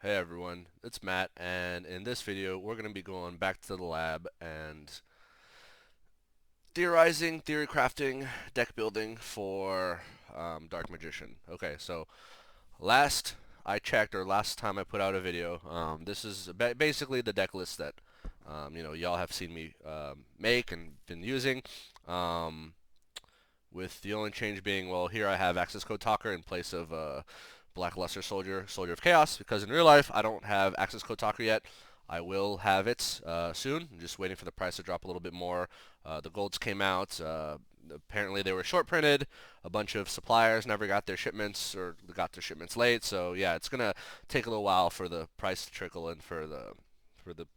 Hey everyone, it's Matt, and in this video we're going to be going back to the lab and theorizing, theory crafting, deck building for Dark Magician. Okay, so last I checked, or last time I put out a video, this is basically the deck list that y'all have seen me make and been using. Um, with the only change being, well, here I have Access Code Talker in place of Blackluster Soldier, Soldier of Chaos, because in real life I don't have Access Code Talker yet. I will have it soon. I'm just waiting for the price to drop a little bit more. The golds came out. Apparently they were short printed. A bunch of suppliers never got their shipments or got their shipments late. So yeah, it's gonna take a little while for the price to trickle in for the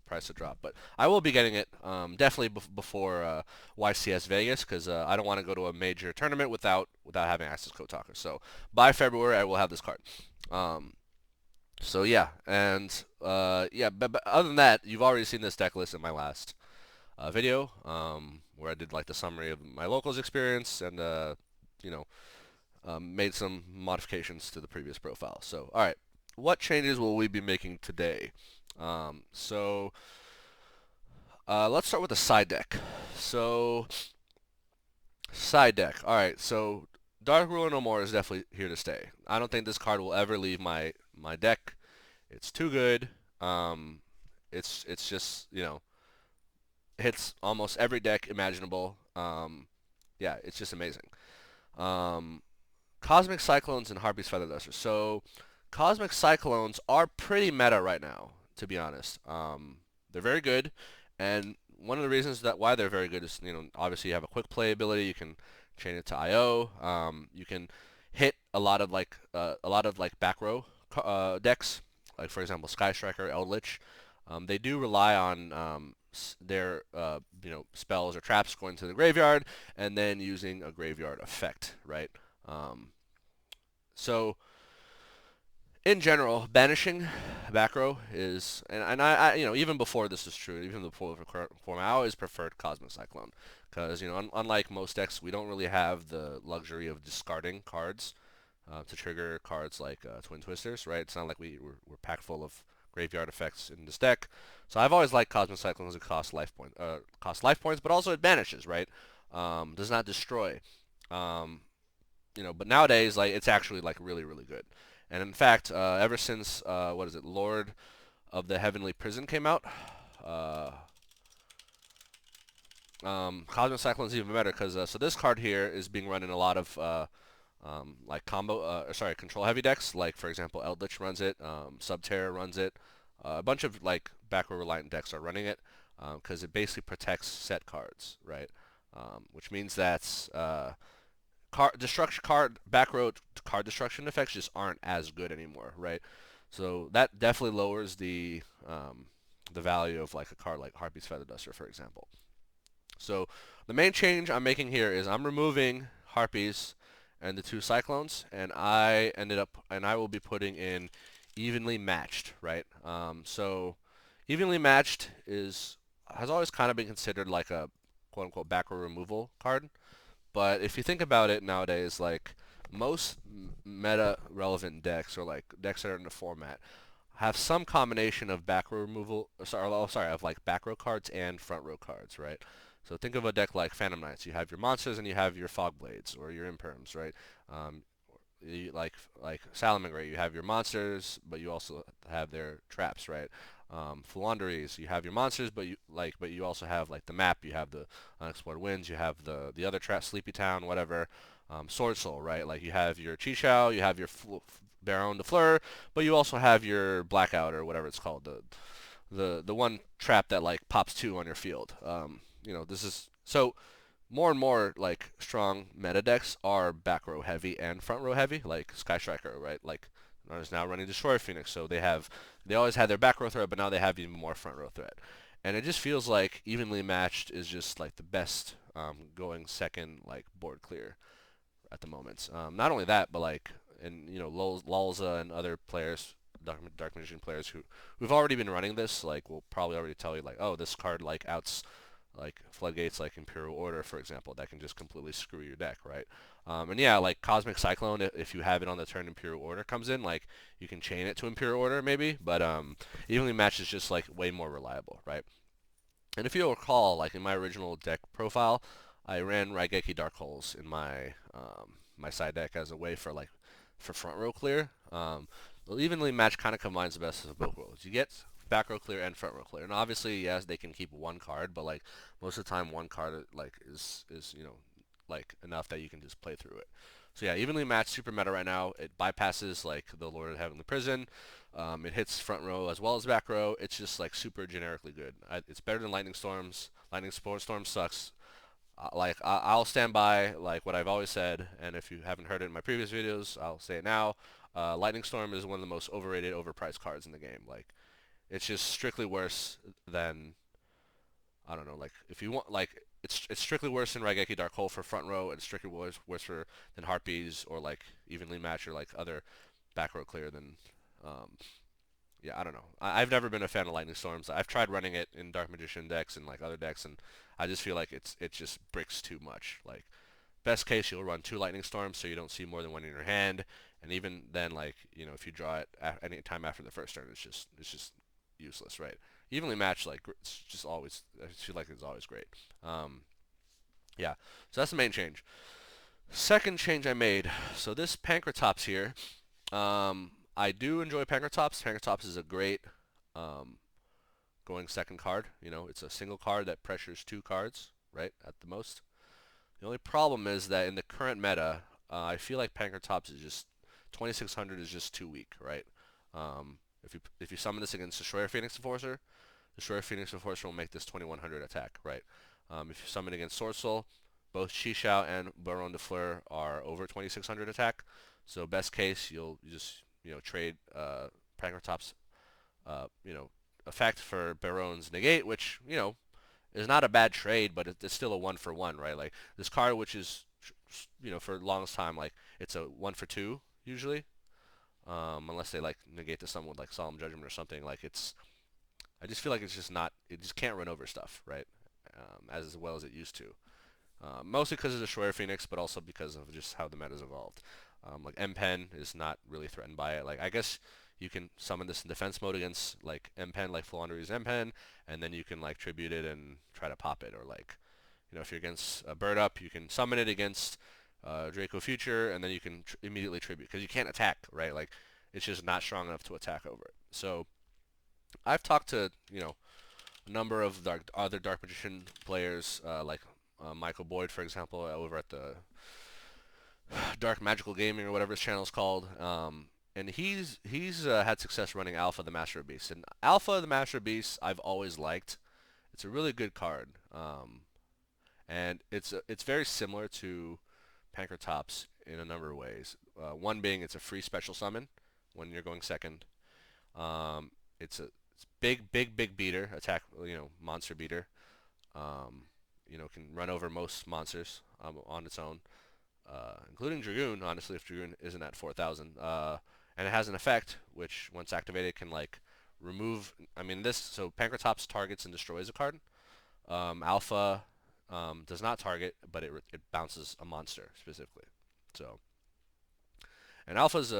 price to drop. But I will be getting it definitely before YCS Vegas because I don't want to go to a major tournament without having Access Code Talker. So by February I will have this card. Um, so yeah, and yeah, but other than that, you've already seen this deck list in my last video, where I did like the summary of my locals experience and you know made some modifications to the previous profile. So all right, what changes will we be making today? So let's start with the side deck. So side deck. All right, so Dark Ruler No More is definitely here to stay. I don't think this card will ever leave my deck. It's too good. Um, it's just hits almost every deck imaginable. Yeah, it's just amazing. Um, Cosmic Cyclones and Harpy's Feather Duster. So Cosmic Cyclones are pretty meta right now, to be honest. They're very good, and one of the reasons that why they're very good is obviously you have a quick play ability. You can chain it to IO. You can hit a lot of like back row decks, like for example Sky Striker, Eldritch. They do rely on their spells or traps going to the graveyard and then using a graveyard effect, right? Um, so in general, banishing back row is, and I even before this is true, even before the current format, I always preferred Cosmic Cyclone because unlike most decks, we don't really have the luxury of discarding cards to trigger cards like Twin Twisters, right? It's not like we're packed full of graveyard effects in this deck. So I've always liked Cosmic Cyclone as it costs life points, but also it banishes, right? Does not destroy. Um, but nowadays, like it's actually like really, really good. And in fact, ever since what is it, Lord of the Heavenly Prison came out, uh, Cosmic Cyclone is even better because so this card here is being run in a lot of like control heavy decks. Like for example, Eldritch runs it, Subterra runs it. A bunch of like back row reliant decks are running it because it basically protects set cards, right? Which means that back row card destruction effects just aren't as good anymore, right? So that definitely lowers the value of like a card like Harpy's Feather Duster, for example. So the main change I'm making here is I'm removing Harpies and the two Cyclones, and I will be putting in evenly matched, right? So evenly matched has always kind of been considered like a quote unquote back row removal card. But if you think about it nowadays, like most meta relevant decks or like decks that are in the format have some combination of back row removal, of like back row cards and front row cards, right? So think of a deck like Phantom Knights. You have your monsters and you have your Fog Blades or your Imperms, right? Um, like Salamangreat, you have your monsters, but you also have their traps, right? Flouanderies, you have your monsters, but you also have like the map. You have the Unexplored Winds. You have the other trap, Sleepy Town, whatever. Sword Soul, right? Like you have your Chichao, you have your Baron de Fleur, but you also have your Blackout or whatever it's called, the one trap that like pops two on your field. This is so more and more like strong meta decks are back row heavy and front row heavy, like Sky Striker, right? Like is now running Destroyer Phoenix, so they always had their back row threat, but now they have even more front row threat, and it just feels like evenly matched is just like the best going second like board clear at the moment. Not only that, but like and Lalza and other players, Dark Magician players who've already been running this, like will probably already tell you like, oh, this card like like floodgates, like Imperial Order, for example, that can just completely screw your deck, right? And yeah, like Cosmic Cyclone, if you have it on the turn Imperial Order comes in, like you can chain it to Imperial Order maybe, but Evenly Matched is just like way more reliable, right? And if you'll recall, like in my original deck profile, I ran Raigeki Dark Holes in my my side deck as a way for like for front row clear. The Evenly Matched kind of combines the best of both worlds. You get back row clear and front row clear. And obviously, yes, they can keep one card, but like most of the time, one card like is like enough that you can just play through it. So yeah, Evenly Matched super meta right now. It bypasses like the Lord of Heavenly Prison. It hits front row as well as back row. It's just like super generically good. It's better than Lightning Storms. Storm sucks. I'll stand by like what I've always said, and if you haven't heard it in my previous videos, I'll say it now. Lightning Storm is one of the most overrated, overpriced cards in the game. Like it's just strictly worse than I don't know. Like if you want like it's strictly worse than Raigeki Dark Hole for front row, and it's strictly worse for than Harpies or like Evenly Matched or like other back row clear than um, yeah, I don't know. I've never been a fan of Lightning Storms. I've tried running it in Dark Magician decks and like other decks, and I just feel like it just bricks too much. Like best case, you'll run 2 Lightning Storms so you don't see more than one in your hand, and even then, like if you draw it any time after the first turn, it's just useless, right? Evenly Matched, like it's just always I feel like it's always great. Um, yeah, so that's the main change. Second change I made. So this Pankratops here. I do enjoy Pankratops. Pankratops is a great um, going second card. It's a single card that pressures 2 cards, right, at the most. The only problem is that in the current meta, I feel like Pankratops is just 2600 is just too weak, right? If you summon this against Destroyer Phoenix Enforcer, Destroyer Phoenix Enforcer will make this 2100 attack, right? If you summon against Sword Soul, both Shishao and Baron de Fleur are over 2600 attack. So best case, you'll just trade Pankratops effect for Baron's negate, which is not a bad trade, but it's still a 1-for-1, right? Like this card, which is for the longest time, like it's a 1-for-2 usually, unless they like negate to someone with like Solemn Judgment or something. Like I just feel like it's just not, it just can't run over stuff, right? As well as it used to. Mostly because of Destroyer Phoenix, but also because of just how the meta's evolved. Like M-Pen is not really threatened by it. Like I guess you can summon this in defense mode against like M-Pen, like Flandre's M-Pen, and then you can like tribute it and try to pop it, or like if you're against a Bird Up, you can summon it against Draco Future, and then you can immediately tribute because you can't attack, right? Like it's just not strong enough to attack over it. So I've talked to a number of other Dark Magician players, like Michael Boyd, for example, over at the Dark Magical Gaming or whatever his channel is called. And he's had success running Alpha the Master of Beasts. And Alpha the Master of Beasts I've always liked. It's a really good card. And it's very similar to Pankratops in a number of ways. One being it's a free special summon when you're going second. It's big beater attack, monster beater. Can run over most monsters on its own, including Dragoon. Honestly, if Dragoon isn't at 4,000, and it has an effect which, once activated, can like remove. I mean, so Pankratops targets and destroys a card. Alpha does not target, but it bounces a monster specifically. So, and Alpha's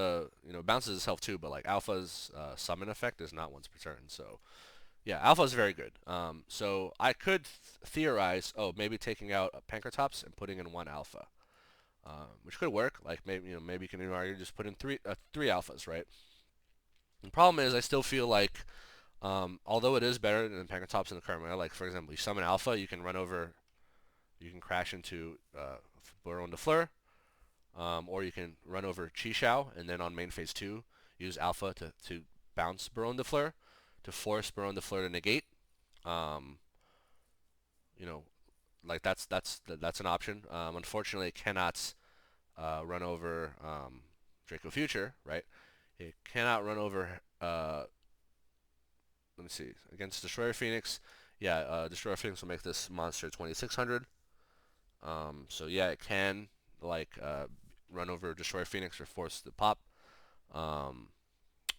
bounces itself too, but like Alpha's summon effect is not once per turn. So yeah, Alpha is very good. So I could theorize, maybe taking out Pankratops and putting in 1 Alpha, which could work. Like maybe you can argue just put in three Alphas, right? The problem is I still feel like, although it is better than Pankratops in the current meta, like for example, you summon Alpha, you can run over, you can crash into Baron de Fleur, or you can run over Shao, and then on main phase 2, use Alpha to bounce Baron de Fleur, to force Baron de Fleur to negate. Um, you know, like that's an option. Unfortunately, it cannot run over Draco Future, right? It cannot run over. Let me see. Against Destroyer Phoenix, yeah, Destroyer Phoenix will make this monster 2600. So yeah, it can like run over Destroyer Phoenix or force the pop.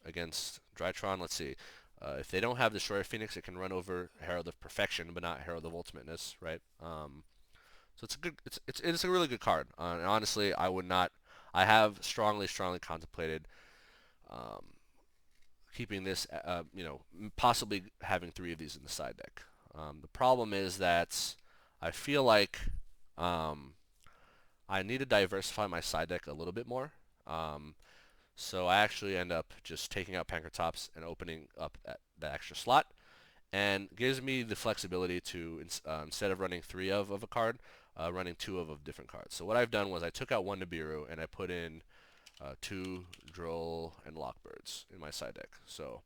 Against Drytron, let's see. If they don't have Destroyer Phoenix, it can run over Herald of Perfection, but not Herald of Ultimateness, right? So it's a good, it's a really good card. And honestly, I would not. I have strongly contemplated um, keeping this, possibly having 3 of these in the side deck. The problem is that I feel like um, I need to diversify my side deck a little bit more. So I actually end up just taking out Pankratops and opening up that extra slot, and gives me the flexibility to instead of running 3 of a card, running 2 of a different card. So what I've done was I took out 1 Nibiru and I put in 2 Droll and Lock Birds in my side deck. So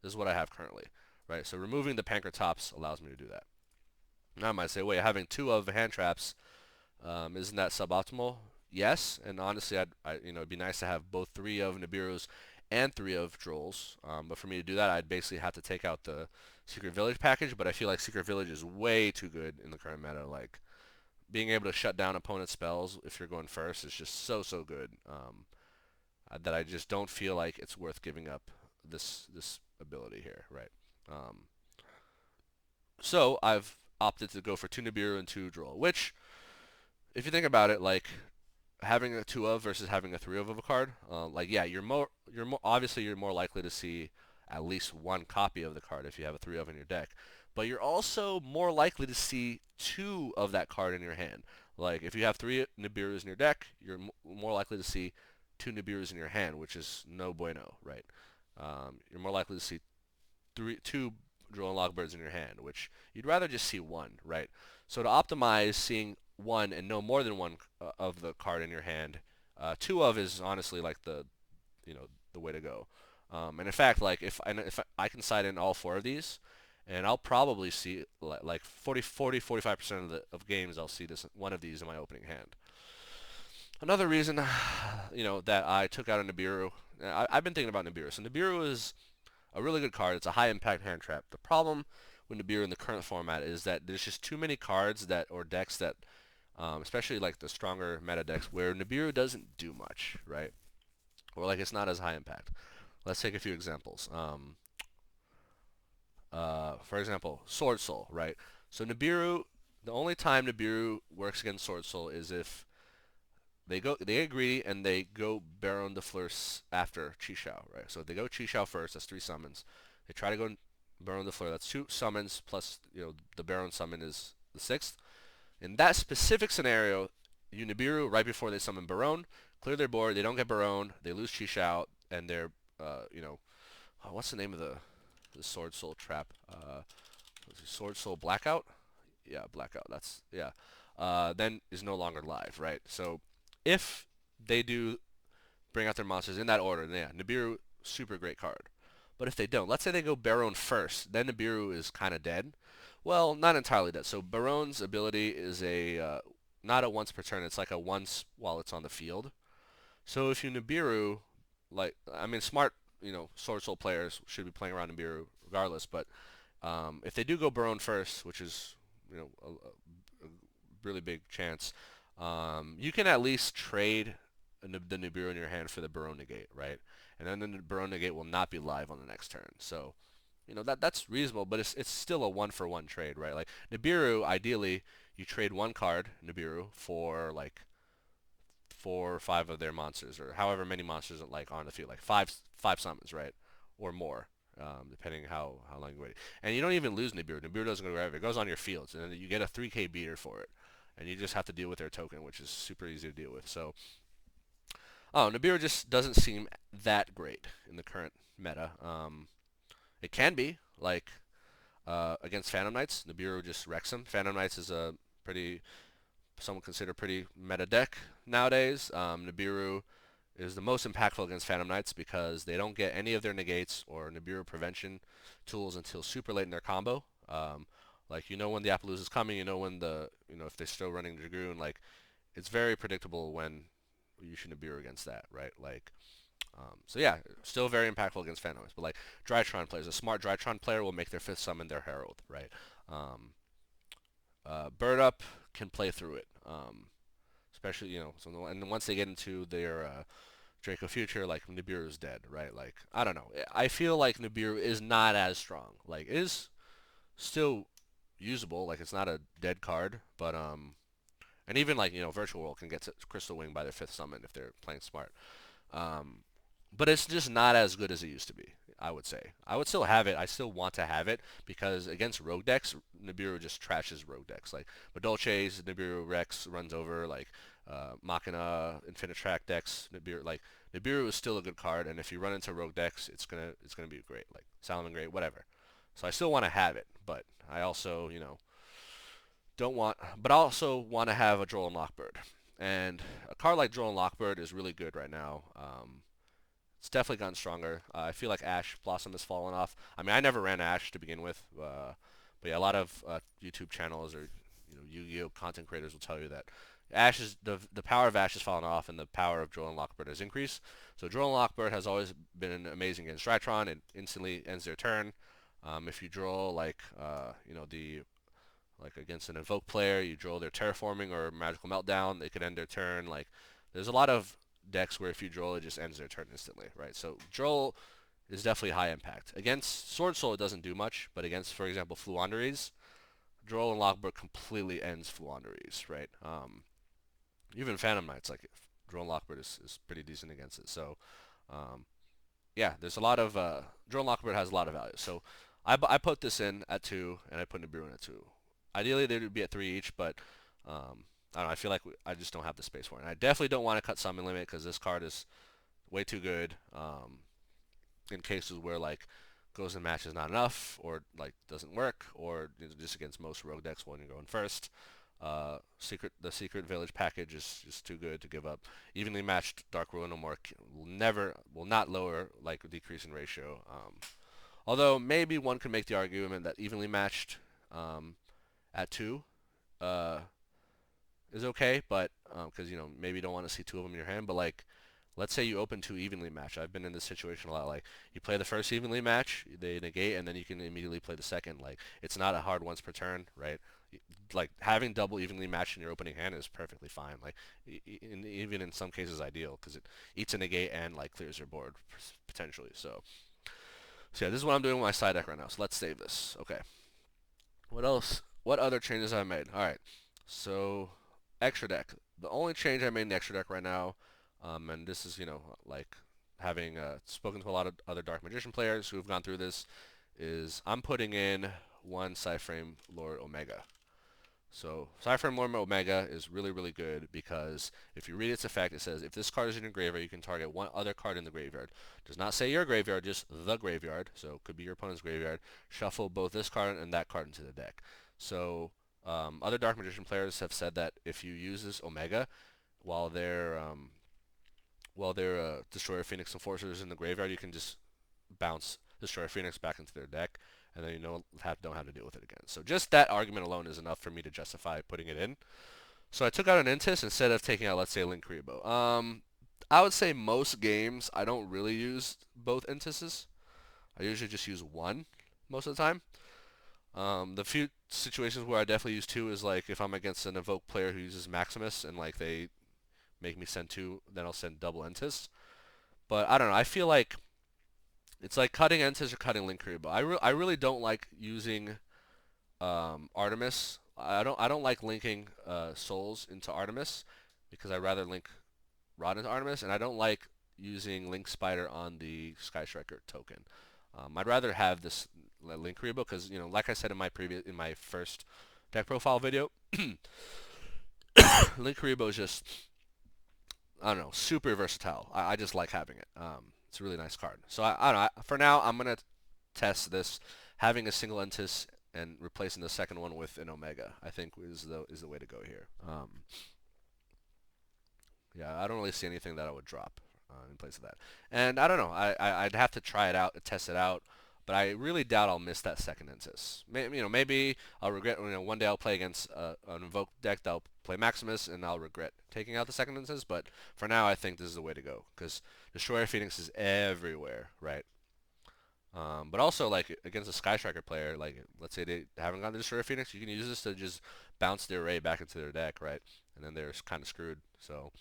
this is what I have currently, right? So removing the Pankratops allows me to do that. Now I might say, wait, having 2 of hand traps, isn't that suboptimal? Yes, and honestly, it'd be nice to have both 3 of Nibirus and 3 of Drolls. But for me to do that, I'd basically have to take out the Secret Village package. But I feel like Secret Village is way too good in the current meta. Like being able to shut down opponent's spells if you're going first is just so good. That I just don't feel like it's worth giving up this ability here, right? Um, so I've opted to go for 2 Nibiru and 2 Droll, which, if you think about it, like having a 2 of versus having a 3 of a card, like yeah, you're more obviously you're more likely to see at least 1 copy of the card if you have a 3 of in your deck, but you're also more likely to see 2 of that card in your hand. Like if you have 3 Nibirus in your deck, you're more likely to see 2 Nibirus in your hand, which is no bueno, right? You're more likely to see 2 Droll and Lock Birds in your hand, which you'd rather just see 1, right? So to optimize seeing 1 and no more than 1 of the card in your hand, 2 of is honestly like the way to go. And in fact, like if I can side in all 4 of these, and I'll probably see like 45% of games I'll see this 1 of these in my opening hand. Another reason, that I took out a Nibiru, I've been thinking about Nibiru. So Nibiru is a really good card. It's a high impact hand trap. The problem with Nibiru in the current format is that there's just too many cards or decks that, especially like the stronger meta decks, where Nibiru doesn't do much, right? Or like it's not as high impact. Let's take a few examples. For example, Sword Soul, right? So Nibiru, the only time Nibiru works against Sword Soul is if they get greedy and they go Baron de Fleur after Chi-Shao, right? So if they go Chi-Shao first, that's 3 summons. They try to go Baron de Fleur, that's 2 summons plus the Baron summon is the 6th. In that specific scenario, you Nibiru right before they summon Baron, clear their board, they don't get Baron, they lose Chi-Shao, and they're what's the name of the Sword Soul trap? Sword Soul Blackout? Yeah, Blackout. That's yeah. Then is no longer live, right? So if they do bring out their monsters in that order, then yeah, Nibiru, super great card. But if they don't, let's say they go Baron first, then Nibiru is kind of dead. Well, not entirely dead. So Baron's ability is not a once per turn. It's like a once while it's on the field. So if you Nibiru, smart, Sword Soul players should be playing around Nibiru regardless. But if they do go Baron first, which is a really big chance, you can at least trade the Nibiru in your hand for the Baron negate, right? And then the Baron negate will not be live on the next turn. So, that's reasonable, but it's still a 1-for-1 trade, right? Like Nibiru, ideally, you trade 1 card Nibiru for like 4 or 5 of their monsters, or however many monsters like on the field, like five summons, right, or more, depending how long you wait. And you don't even lose Nibiru. Nibiru doesn't go wherever; it goes on your fields, and then you get a 3K beater for it, and you just have to deal with their token, which is super easy to deal with. So, Nibiru just doesn't seem that great in the current meta. It can be like against Phantom Knights. Nibiru just wrecks them. Phantom Knights is a pretty some would consider pretty meta deck nowadays. Nibiru is the most impactful against Phantom Knights because they don't get any of their negates or Nibiru prevention tools until super late in their combo. Like when the Appaloosa is coming, when if they're still running Dragoon, like it's very predictable when you should Nibiru against that, right? Like, so yeah, still very impactful against Phantom Knights. But like Drytron players, a smart Drytron player will make their 5th summon their Herald, right? Bird Up can play through it, especially and once they get into their Draco Future, like Nibiru is dead, right? Like I don't know. I feel like Nibiru is not as strong. Like it is still usable. Like it's not a dead card, but and even like Virtual World can get to Crystal Wing by their fifth summon if they're playing smart. Um, but it's just not as good as it used to be. I would say. I would still have it. I still want to have it because against rogue decks, Nibiru just trashes rogue decks. Like Madolche's Nibiru Rex runs over like Machina Infinite Track decks. Nibiru is still a good card, and if you run into rogue decks, it's gonna be great. Like Solemn great, whatever. So I still want to have it, but I also don't want, but I also want to have a Droll and Lock Bird. And a card like Droll and Lock Bird is really good right now. It's definitely gotten stronger. I feel like Ash Blossom has fallen off. I mean, I never ran Ash to begin with, but yeah, a lot of YouTube channels or Yu-Gi-Oh content creators will tell you that Ash is the power of Ash has fallen off and the power of Droll and Lock Bird has increased. So Droll and Lock Bird has always been amazing against Drytron. It instantly ends their turn. If you draw the like against an Invoke player, you draw their Terraforming or Magical Meltdown, they could end their turn. Like there's a lot of decks where if you draw it just ends their turn instantly, right? So draw is definitely high impact. Against Sword Soul it doesn't do much, but against, for example, Fluandereeze, Droll and Lockbird completely ends Fluandereeze, right? Even Phantom Knights, like Droll and Lockbird is pretty decent against it. So um, yeah, there's a lot of Droll and Lockbird has a lot of value. So I put this in at 2, and I put Nibiru in at 2. Ideally, they would be at 3 each, but I don't know. I feel like I just don't have the space for it. And I definitely don't want to cut Summon Limit because this card is way too good. In cases where like goes in match is not enough, or like doesn't work, or just against most rogue decks when you're going first. The secret village package is just too good to give up. Evenly matched Dark Ruin no more will not lower like a decrease in ratio. Although maybe one could make the argument that evenly matched at 2 uh, is okay, but because maybe you don't want to see 2 of them in your hand, but like let's say you open 2 evenly matched. I've been in this situation a lot. Like you play the first evenly match, they negate, and then you can immediately play the second. Like it's not a hard once per turn, right? Like having double evenly matched in your opening hand is perfectly fine. Like even in some cases ideal because it eats a negate and like clears your board potentially. So yeah, this is what I'm doing with my side deck right now. So let's save this. Okay. What else? What other changes I made? All right. So extra deck. The only change I made in the extra deck right now, and this is like having spoken to a lot of other Dark Magician players who have gone through this, is I'm putting in one Cyframe Lord Omega. So Cyframe Lord Omega is really, really good because if you read its effect, it says if this card is in your graveyard, you can target one other card in the graveyard. It does not say your graveyard, just the graveyard. So it could be your opponent's graveyard. Shuffle both this card and that card into the deck. So other Dark Magician players have said that if you use this Omega while they're Destroyer Phoenix Enforcers in the graveyard, you can just bounce Destroyer Phoenix back into their deck, and then you don't have to deal with it again. So just that argument alone is enough for me to justify putting it in. So I took out an Intis instead of taking out, let's say, Link Kuriboh. I would say most games I don't really use both Intises. I usually just use one most of the time. The few situations where I definitely use 2 is like if I'm against an Evoke player who uses Maximus and like they make me send 2, then I'll send double Entis. But I don't know. I feel like it's like cutting Entis or cutting Link Kuriboh. I really don't like using Artemis. I don't like linking souls into Artemis because I rather link Rod into Artemis, and I don't like using Link Spider on the Sky Striker token. I'd rather have this Link Kuriboh because like I said in my first deck profile video, Link Kuriboh is just I don't know, super versatile. I just like having it. It's a really nice card. So I don't know. For now, I'm gonna test this having a single Entis and replacing the second one with an Omega. I think is the way to go here. Yeah, I don't really see anything that I would drop in place of that. And I don't know. I'd have to try it out, test it out. But I really doubt I'll miss that second Entis. Maybe I'll regret. One day I'll play against an Invoke deck that'll play Maximus, and I'll regret taking out the second Entis. But for now, I think this is the way to go because Destroyer Phoenix is everywhere, right? But also, like against a Sky Striker player, like let's say they haven't gotten the Destroyer Phoenix, you can use this to just bounce their array back into their deck, right? And then they're kind of screwed. So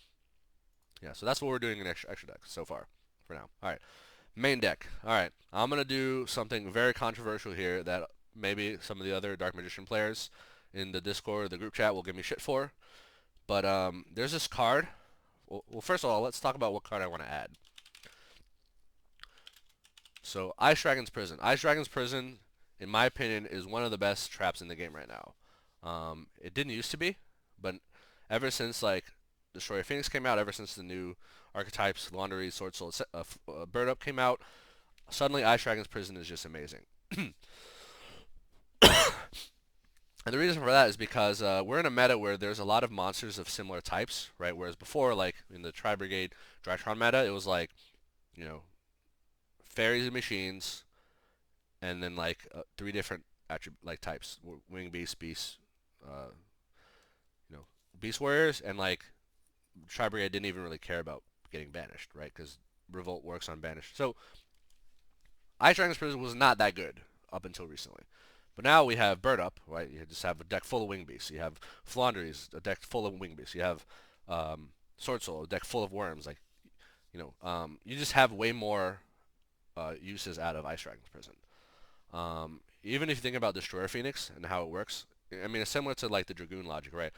Yeah, so that's what we're doing in extra deck so far, for now. All right, main deck. All right, I'm gonna do something very controversial here that maybe some of the other Dark Magician players in the Discord or the group chat will give me shit for. But there's this card. Well, first of all, let's talk about what card I want to add. So, Ice Dragon's Prison. Ice Dragon's Prison, in my opinion, is one of the best traps in the game right now. It didn't used to be, but ever since like Destroyer Phoenix came out, ever since the new archetypes, Laundry, Sword Soul, Bird Up came out, suddenly Ice Dragon's Prison is just amazing. And the reason for that is because we're in a meta where there's a lot of monsters of similar types, right? Whereas before, like in the Tri Brigade Drytron meta, it was like, you know, fairies and machines, and then like three different like types: wing beast, beast, uh, you know, beast warriors, and like Tri Brigade didn't even really care about getting banished, right? Because revolt works on banished. So Ice Dragon's Prison was not that good up until recently. But now we have Bird Up, right? You just have a deck full of wing beasts. You have Flandres, a deck full of wing beasts. You have Sword Soul, a deck full of worms. Like, you just have way more uses out of Ice Dragon's Prison. Even if you think about Destroyer Phoenix and how it works, I mean, it's similar to like the Dragoon logic, right?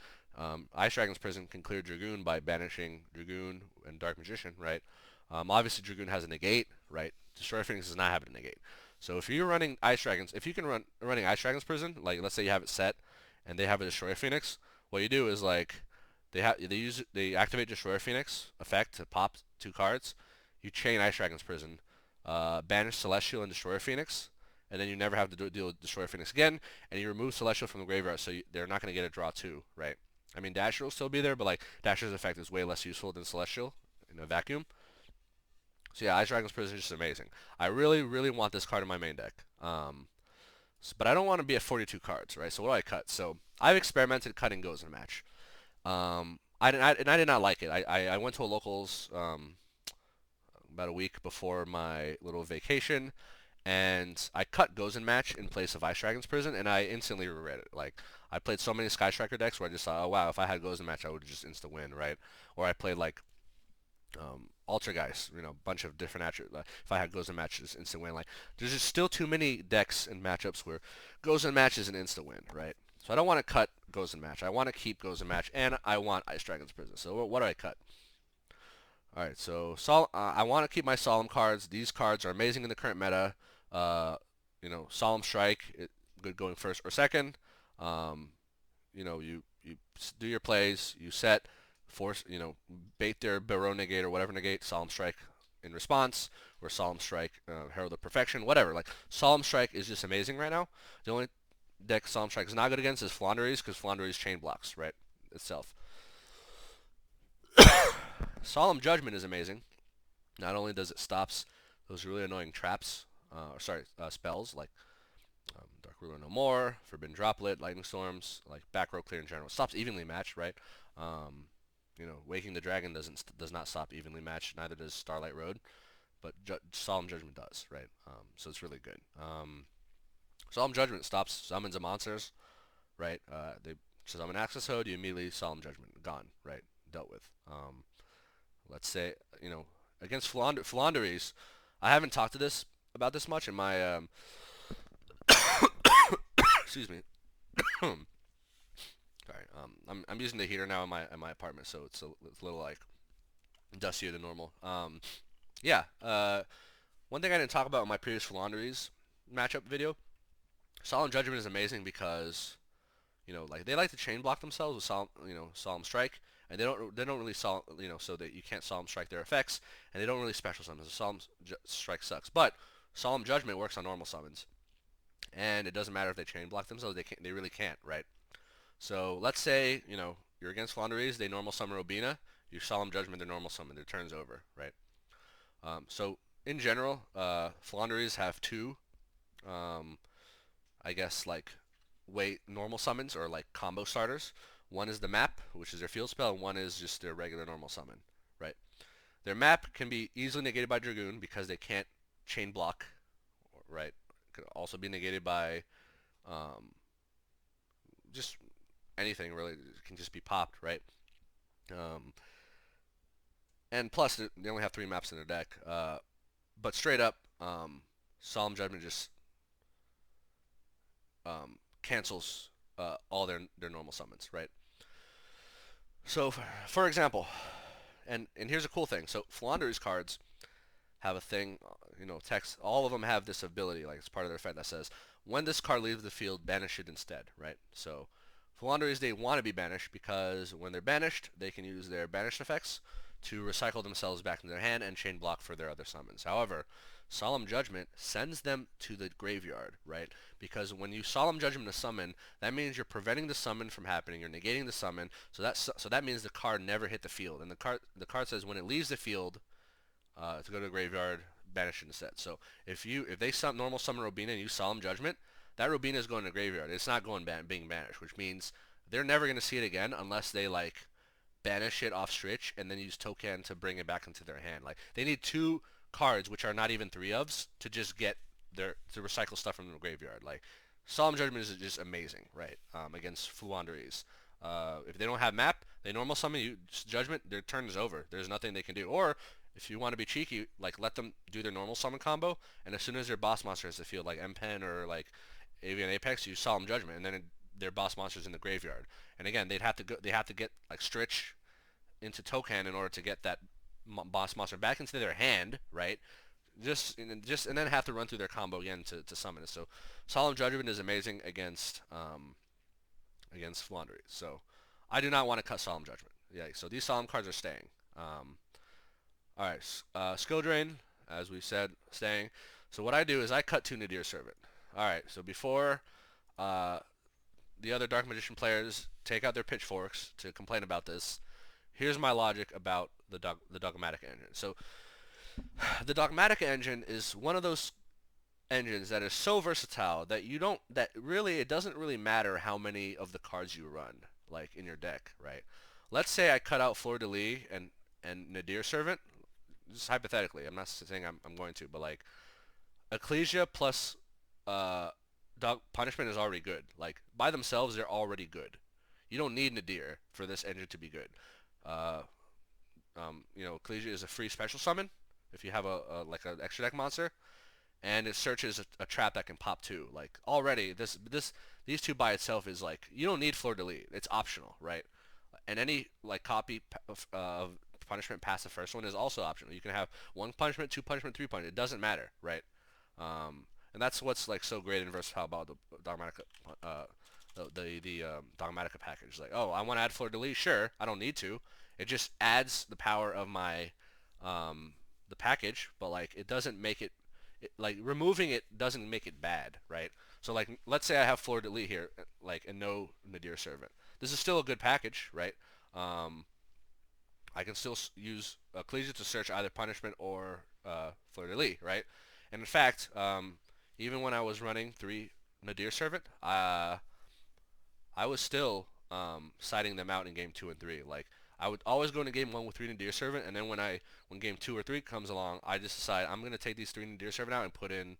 Ice Dragon's Prison can clear Dragoon by banishing Dragoon and Dark Magician, right? Obviously, Dragoon has a negate, right? Destroyer Phoenix does not have a negate. So if you're running Ice Dragons, if you can running Ice Dragon's Prison, like let's say you have it set, and they have a Destroyer Phoenix, what you do is like they activate Destroyer Phoenix effect to pop 2 cards. You chain Ice Dragon's Prison, banish Celestial and Destroyer Phoenix, and then you never have to deal with Destroyer Phoenix again, and you remove Celestial from the graveyard, so they're not going to get a draw 2, right? I mean, Dasher will still be there, but like Dasher's effect is way less useful than Celestial in a vacuum. So yeah, Ice Dragon's Prison is just amazing. I really, really want this card in my main deck. But I don't want to be at 42 cards, right? So what do I cut? So I've experimented cutting Goes in a match. I did not like it. I went to a locals about a week before my little vacation, and I cut Goes in match in place of Ice Dragon's Prison, and I instantly regret it. Like I played so many Sky Striker decks where I just thought, oh wow, if I had Goes in match, I would just insta win, right? Or I played like Guys, bunch of different attributes. If I had Goes in match, just instant win. Like there's just still too many decks and matchups where Goes in match is an instant win, right? So I don't want to cut Goes in match. I want to keep Goes in match, and I want Ice Dragon's Prison. So what do I cut? All right, so I want to keep my Solemn cards. These cards are amazing in the current meta. Solemn Strike, good going first or second. Um, you do your plays, you set, force, bait their Barrow negate or whatever negate, Solemn Strike in response, or Solemn Strike, Herald of Perfection, whatever. Like Solemn Strike is just amazing right now. The only deck Solemn Strike is not good against is Flandres, because Flandres chain blocks, right, itself. Solemn Judgment is amazing. Not only does it stops those really annoying traps, spells like Dark Ruler No More, Forbidden Droplet, Lightning Storms, like back row clear in general. It stops evenly matched, right? Waking the Dragon does not stop evenly matched. Neither does Starlight Road, but Solemn Judgment does, right? So it's really good. Solemn Judgment stops summons of monsters, right? They summon Access Code, you immediately Solemn Judgment, gone, right? Dealt with. Let's say, against Flandres, I haven't talked about this much in my, excuse me. Sorry, I'm using the heater now in my apartment, so it's a little like dustier than normal. Yeah. One thing I didn't talk about in my previous Flandres matchup video, Solemn Judgment is amazing because like they like to chain block themselves with Solemn Strike, and they don't really so that you can't Solemn Strike their effects, and they don't really special summon. So Solemn Strike sucks, but Solemn Judgment works on normal summons, and it doesn't matter if they chain block themselves. They really can't, right? So let's say you're against Flandres, they normal summon Robina, you Solemn Judgment their normal summon, their turn's over, right? So in general, Flandres have two, I guess like normal summons or like combo starters. One is the map, which is their field spell, and one is just their regular normal summon, right? Their map can be easily negated by Dragoon because they can't chain block, right? It could also be negated by just anything really. It can just be popped, right? Um, and plus they only have 3 maps in their deck. But straight up, Solemn Judgment just cancels all their normal summons, right? So, for example, and here's a cool thing. So, Flandre's cards have a thing, text. All of them have this ability, like it's part of their effect that says, when this card leaves the field, banish it instead, right? So, Flandre's, they want to be banished because when they're banished, they can use their banished effects to recycle themselves back into their hand and chain block for their other summons. However, Solemn Judgment sends them to the graveyard, right? Because when you Solemn Judgment a summon, that means you're preventing the summon from happening. You're negating the summon, so that means the card never hit the field. And the card says when it leaves the field to go to the graveyard, banish it instead. So if they normal summon Robina and you Solemn Judgment, that Robina is going to the graveyard. It's not going being banished, which means they're never going to see it again unless they like banish it off Stritch and then use Token to bring it back into their hand. Like they need 2 cards, which are not even 3-ofs, to just get to recycle stuff from the graveyard. Like Solemn Judgment is just amazing, right? Against Fluanderies. If they don't have map, they normal summon you Judgment. Their turn is over. There's nothing they can do. Or if you want to be cheeky, like let them do their normal summon combo, and as soon as their boss monster hits the field, like M-Pen or like Avian Apex, you Solemn Judgment, and then their boss monster's in the graveyard. And again, they have to get like Stritch into Token in order to get that boss monster back into their hand, right? And then have to run through their combo again to summon it. So Solemn Judgment is amazing against Flandre. So I do not want to cut Solemn Judgment. Yeah, so these Solemn cards are staying. All right, Skill Drain, as we said, staying. So what I do is I cut 2 Nadir Servant. All right, so before the other Dark Magician players take out their pitchforks to complain about this, here's my logic about the Dogmatic engine. So the Dogmatic engine is one of those engines that is so versatile that it doesn't really matter how many of the cards you run, like in your deck, right? Let's say I cut out Fleur de Lis and Nadir Servant, just hypothetically. I'm not saying I'm going to, but like Ecclesia plus Dog Punishment is already good. Like by themselves, they're already good. You don't need Nadir for this engine to be good. Ecclesia is a free special summon if you have like an extra deck monster, and it searches a trap that can pop 2. Like already, these 2 by itself is like you don't need Fleur de Lis. It's optional, right? And any like copy of punishment past the first one is also optional. You can have 1 punishment, 2 punishment, 3 punishment. It doesn't matter, right? And that's what's like so great and versatile about the Dogmatica, the Dogmatica package. Like, oh, I want to add Fleur de Lis. Sure, I don't need to. It just adds the power of my the package, but like it doesn't make it, like removing it doesn't make it bad, right? So like let's say I have Fleur de Lis here, like and no Nadir Servant. This is still a good package, right? I can still use Ecclesia to search either punishment or Fleur de Lis, right? And in fact, even when I was running 3 Nadir Servant, I was still siding them out in game 2 and 3. Like I would always go into game 1 with 3 Nadir Servant, and then when game 2 or 3 comes along, I just decide I'm gonna take these 3 Nadir Servant out and put in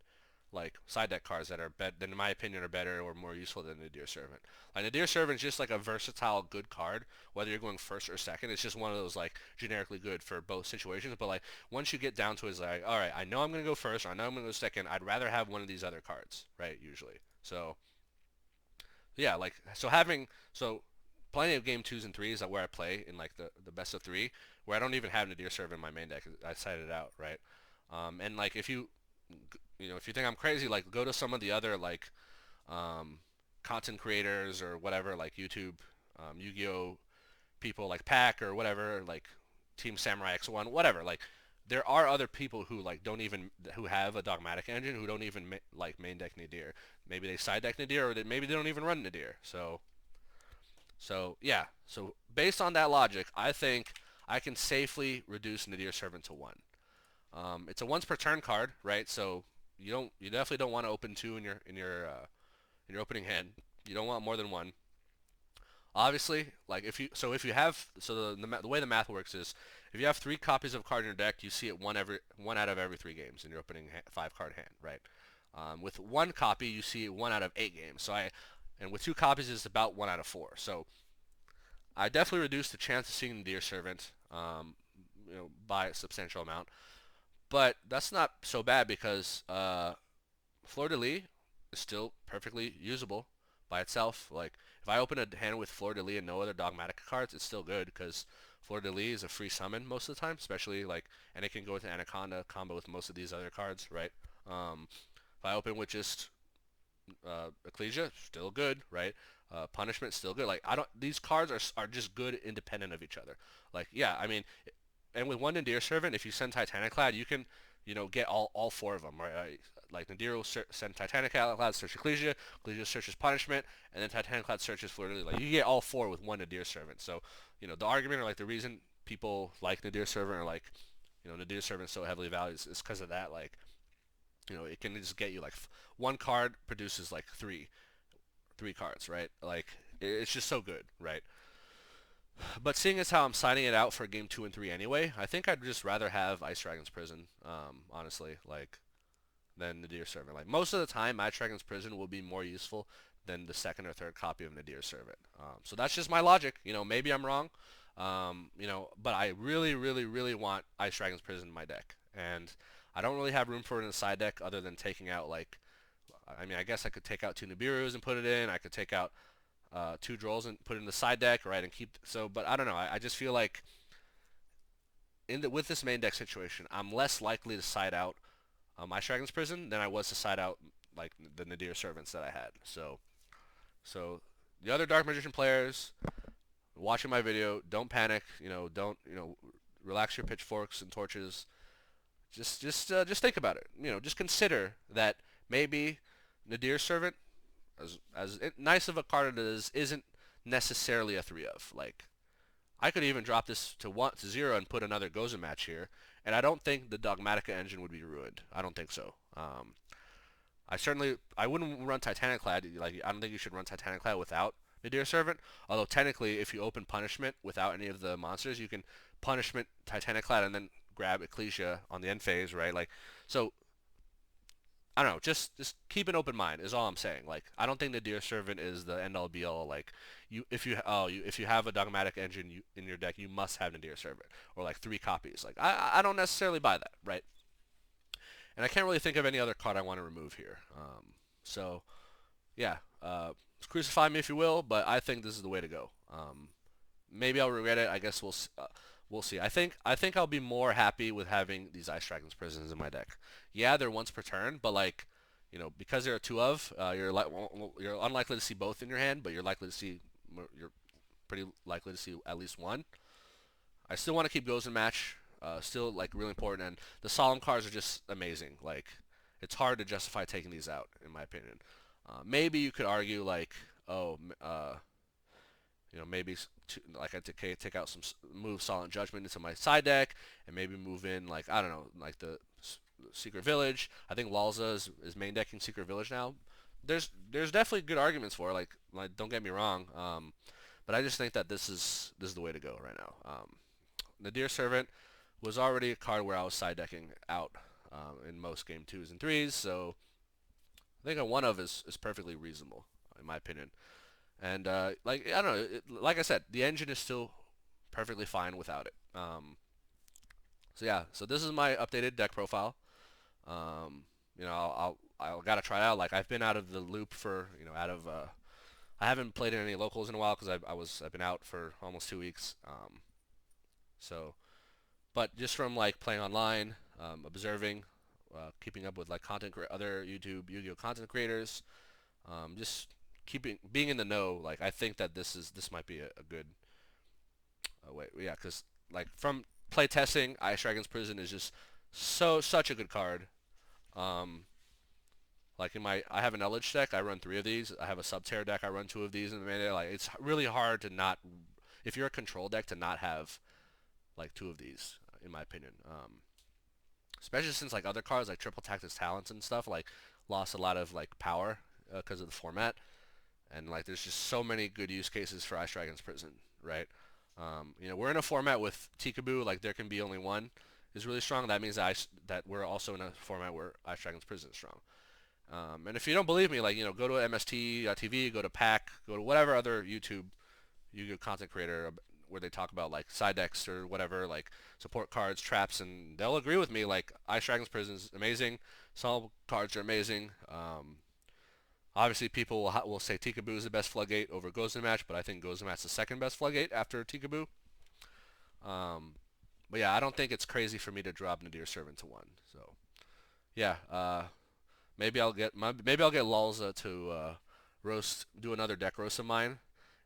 like side deck cards that in my opinion are better or more useful than Nadir Servant. Like Nadir Servant is just like a versatile good card, whether you're going first or second. It's just one of those like generically good for both situations. But like once you get down to it, it's like, all right, I know I'm gonna go first, or I know I'm gonna go second. I'd rather have one of these other cards, right? Usually, so yeah, like plenty of game 2s and 3s where I play in like the best of 3, where I don't even have Nadir Servant in my main deck. I sided it out, right? And like if you think I'm crazy, like go to some of the other like content creators or whatever, like YouTube, Yu-Gi-Oh people like Pack or whatever, like Team Samurai X1, whatever. Like there are other people who have a Dogmatic engine who don't even like main deck Nadir. Maybe they side deck Nadir, or maybe they don't even run Nadir. So yeah. So based on that logic, I think I can safely reduce Nadir Servant to 1. It's a once per turn card, right? So you definitely don't want to open 2 in your opening hand. You don't want more than 1. Obviously, like if you have the way the math works is if you have 3 copies of a card in your deck, you see it one out of every 3 games in your opening 5 card hand, right? With 1 copy, you see it 1 out of 8 games. And with 2 copies, it's about 1 out of 4. So I definitely reduced the chance of seeing the Nadir Servant. by a substantial amount. But that's not so bad because Fleur de Lis is still perfectly usable by itself. Like if I open a hand with Fleur de Lis and no other dogmatic cards, it's still good because Fleur de Lis is a free summon most of the time, especially like, and it can go with Anaconda combo with most of these other cards, right? If I open with just Ecclesia, still good, right? Punishment, still good. Like I don't, these cards are just good independent of each other. Like yeah, I mean, and with one Nadir Servant, if you send Titaniclad, you can, get all four of them, right? Like Nadir will send Titaniclad, search Ecclesia, Ecclesia searches Punishment, and then Titaniclad searches Fleur de Lis. Like you get all four with one Nadir Servant. So, the argument or like the reason people like Nadir Servant or like, Nadir Servant is so heavily valued is because of that. Like, it can just get you like one card produces like three cards, right? Like it's just so good, right? But seeing as how I'm signing it out for game 2 and 3 anyway, I think I'd just rather have Ice Dragon's Prison, honestly, like, than Nadir Servant. Like, most of the time, Ice Dragon's Prison will be more useful than the second or third copy of Nadir Servant. So that's just my logic. Maybe I'm wrong, but I really, really, really want Ice Dragon's Prison in my deck. And I don't really have room for it in the side deck other than taking out, like, I mean, I guess I could take out two Nibirus and put it in. I could take out two Drolls and put it in the side deck, right, and keep so. But I don't know. I just feel like with this main deck situation, I'm less likely to side out my Dragon's Prison than I was to side out like the Nadir Servants that I had. So the other Dark Magician players watching my video, don't panic. Don't relax your pitchforks and torches. Just think about it. Just consider that maybe Nadir Servant, as nice of a card as it is, isn't necessarily a 3 of. Like, I could even drop this to 1 to 0 and put another Gozen match here, and I don't think the Dogmatica engine would be ruined. I don't think so. I wouldn't run Titaniclad. Like, I don't think you should run Titaniclad without Nadir Servant. Although technically, if you open Punishment without any of the monsters, you can Punishment Titaniclad and then grab Ecclesia on the end phase, right? Like, so I don't know. Just keep an open mind is all I'm saying. Like I don't think the Nadir Servant is the end all be all. Like if you have a dogmatic engine in your deck, you must have Nadir Servant or like 3 copies. Like I don't necessarily buy that, right? And I can't really think of any other card I want to remove here. So yeah, crucify me if you will, but I think this is the way to go. Maybe I'll regret it. I guess we'll see. I think I'll be more happy with having these Ice Dragon's Prisons in my deck. Yeah, they're once per turn, but like, because there are 2 of, you're unlikely to see both in your hand, but you're pretty likely to see at least one. I still want to keep Gozen Match, still like really important, and the Solemn cards are just amazing. Like, it's hard to justify taking these out, in my opinion. Maybe you could argue like, oh, maybe like I take out move Solid Judgment into my side deck, and maybe move in like I don't know, like the Secret Village. I think Lalza is main decking Secret Village now. There's definitely good arguments for it, like don't get me wrong, but I just think that this is the way to go right now. Nadir Servant was already a card where I was side decking out in most game 2s and 3s, so I think a 1 of is perfectly reasonable in my opinion. And like I don't know, like I said, the engine is still perfectly fine without it. So yeah, so this is my updated deck profile. I'll gotta try it out. Like I've been out of the loop for I haven't played in any locals in a while because I've been out for almost 2 weeks. So, but just from like playing online, observing, keeping up with like other YouTube Yu-Gi-Oh content creators, just being in the know, like I think that this might be a good way, yeah, because like from play testing, Ice Dragon's Prison is just such a good card. Like I have an Eldritch deck, I run 3 of these. I have a Subterror deck, I run 2 of these in the main deck. Like it's really hard to not, if you're a control deck, to not have like 2 of these, in my opinion. Especially since like other cards like Triple Tactics Talents and stuff like lost a lot of like power because of the format. And like, there's just so many good use cases for Ice Dragon's Prison, right? We're in a format with Tikaboo, like there can be only one is really strong. That means that we're also in a format where Ice Dragon's Prison is strong. And if you don't believe me, like go to MST TV, go to Pack, go to whatever other YouTube Yu-Gi-Oh content creator, where they talk about like side decks or whatever, like support cards, traps, and they'll agree with me. Like Ice Dragon's Prison is amazing. Solemn cards are amazing. Obviously, people will say Tikaboo is the best floodgate over Ghost Match, but I think Ghost Match is the second best floodgate after Tikaboo. Um, but yeah, I don't think it's crazy for me to drop Nadir Servant to 1. So yeah, maybe I'll get Lalza to do another deck roast of mine,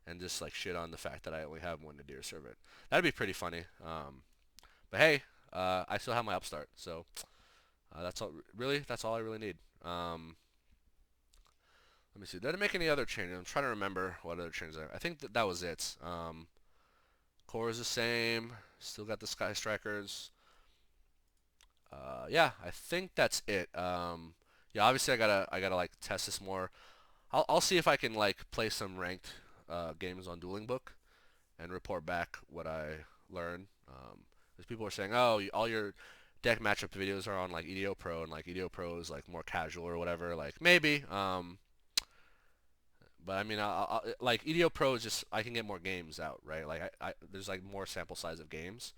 and just like shit on the fact that I only have one Nadir Servant. That'd be pretty funny. But hey, I still have my upstart, so that's all. Really, that's all I really need. Let me see. Did I make any other changes? I'm trying to remember what other changes. I think that was it. Core is the same. Still got the Sky Strikers. Yeah, I think that's it. Yeah, obviously I gotta like test this more. I'll see if I can like play some ranked games on Dueling Book and report back what I learned. Because people are saying, oh, all your deck matchup videos are on like EDO Pro, and like EDO Pro is like more casual or whatever. Like maybe. But I mean, like EDO Pro is just I can get more games out, right? Like there's like more sample size of games.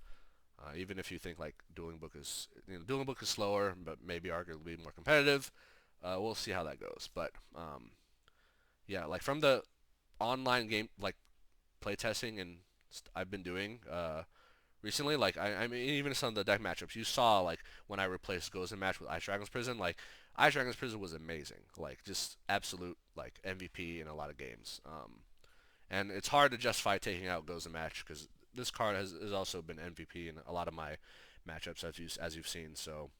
Even if you think like Dueling Book is, Dueling Book is slower, but maybe arguably more competitive. We'll see how that goes. But yeah, like from the online game like playtesting and I've been doing recently, like I mean even some of the deck matchups you saw, like when I replaced Ghost and Match with Ice Dragon's Prison, like Ice Dragon's Prison was amazing, like just absolute like MVP in a lot of games. And it's hard to justify taking out Ghost and Match because this card has also been MVP in a lot of my matchups as you've seen. So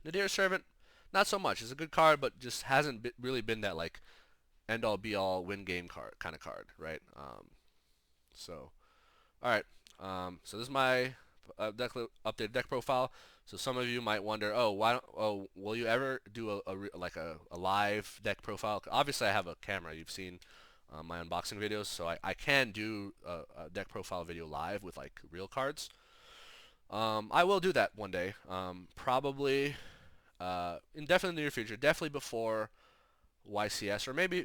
Nadir Servant, not so much. It's a good card, but just hasn't really been that like end all be all win game card kind of card, right? So all right. So this is my updated deck profile. So some of you might wonder, oh, will you ever do a live deck profile? Obviously, I have a camera. You've seen my unboxing videos, so I can do a deck profile video live with like real cards. I will do that one day. Probably definitely in the near future. Definitely before YCS or maybe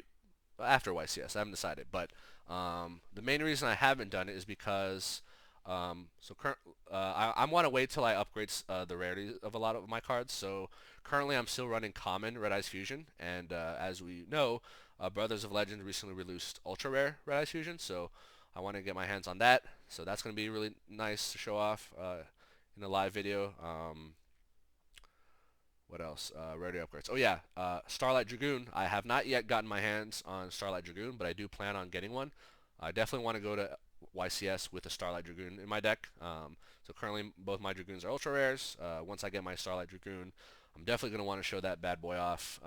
after YCS. I haven't decided, but the main reason I haven't done it is because I want to wait till I upgrade the rarity of a lot of my cards. So currently I'm still running common Red Eyes Fusion, and as we know, Brothers of Legend recently released ultra rare Red Eyes Fusion, so I want to get my hands on that. So that's going to be really nice to show off in a live video. What else? Rarity upgrades. Oh yeah, Starlight Dragoon. I have not yet gotten my hands on Starlight Dragoon, but I do plan on getting one. I definitely want to go to YCS with a Starlight Dragoon in my deck. So currently both my Dragoons are ultra rares. Once I get my Starlight Dragoon, I'm definitely going to want to show that bad boy off.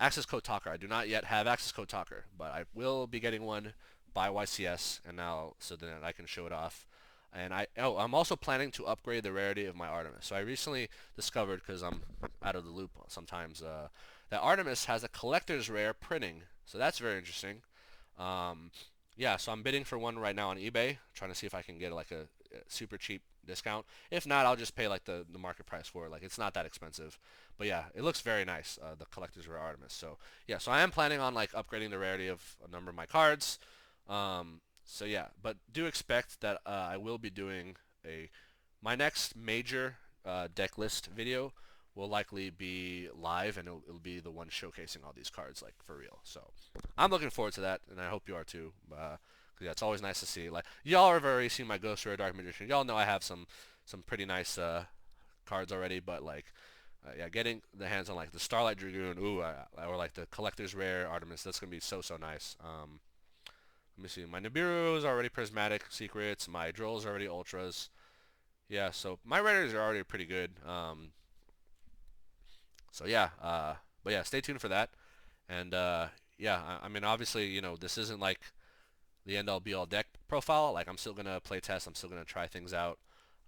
Access Code Talker. I do not yet have Access Code Talker, but I will be getting one by YCS, and now so then I can show it off. And I'm also planning to upgrade the rarity of my Artemis. So I recently discovered, because I'm out of the loop sometimes, that Artemis has a collector's rare printing. So that's very interesting. Yeah, so I'm bidding for one right now on eBay, trying to see if I can get like a super cheap discount. If not, I'll just pay like the market price for it. Like it's not that expensive. But yeah, it looks very nice, the collector's rare Artemis. So yeah, so I am planning on like upgrading the rarity of a number of my cards. So yeah, but do expect that I will be doing my next major deck list video will likely be live, and it'll be the one showcasing all these cards like for real. So I'm looking forward to that, and I hope you are too. Yeah, it's always nice to see. Like y'all have already seen my Ghost Rare Dark Magician. Y'all know I have some pretty nice cards already, but like yeah, getting the hands on like the Starlight Dragoon, or like the Collector's Rare Artemis, that's gonna be so nice. Let me see. My Nibiru is already Prismatic Secrets. My Drolls are already Ultras. Yeah, so my rares are already pretty good. So yeah, but yeah, stay tuned for that. And yeah, I mean, obviously, this isn't like the end-all be-all deck profile. Like, I'm still gonna play test. I'm still gonna try things out.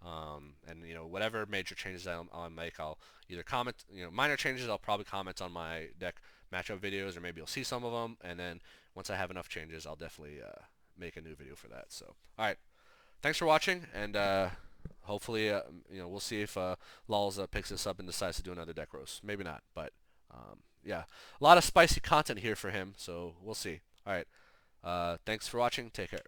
And whatever major changes I'll make, I'll either comment. Minor changes, I'll probably comment on my deck matchup videos, or maybe you'll see some of them. And then once I have enough changes, I'll definitely make a new video for that. So, all right, thanks for watching, and hopefully, we'll see if Lulz picks this up and decides to do another deck roast. Maybe not, but yeah, a lot of spicy content here for him, so we'll see. All right, thanks for watching. Take care.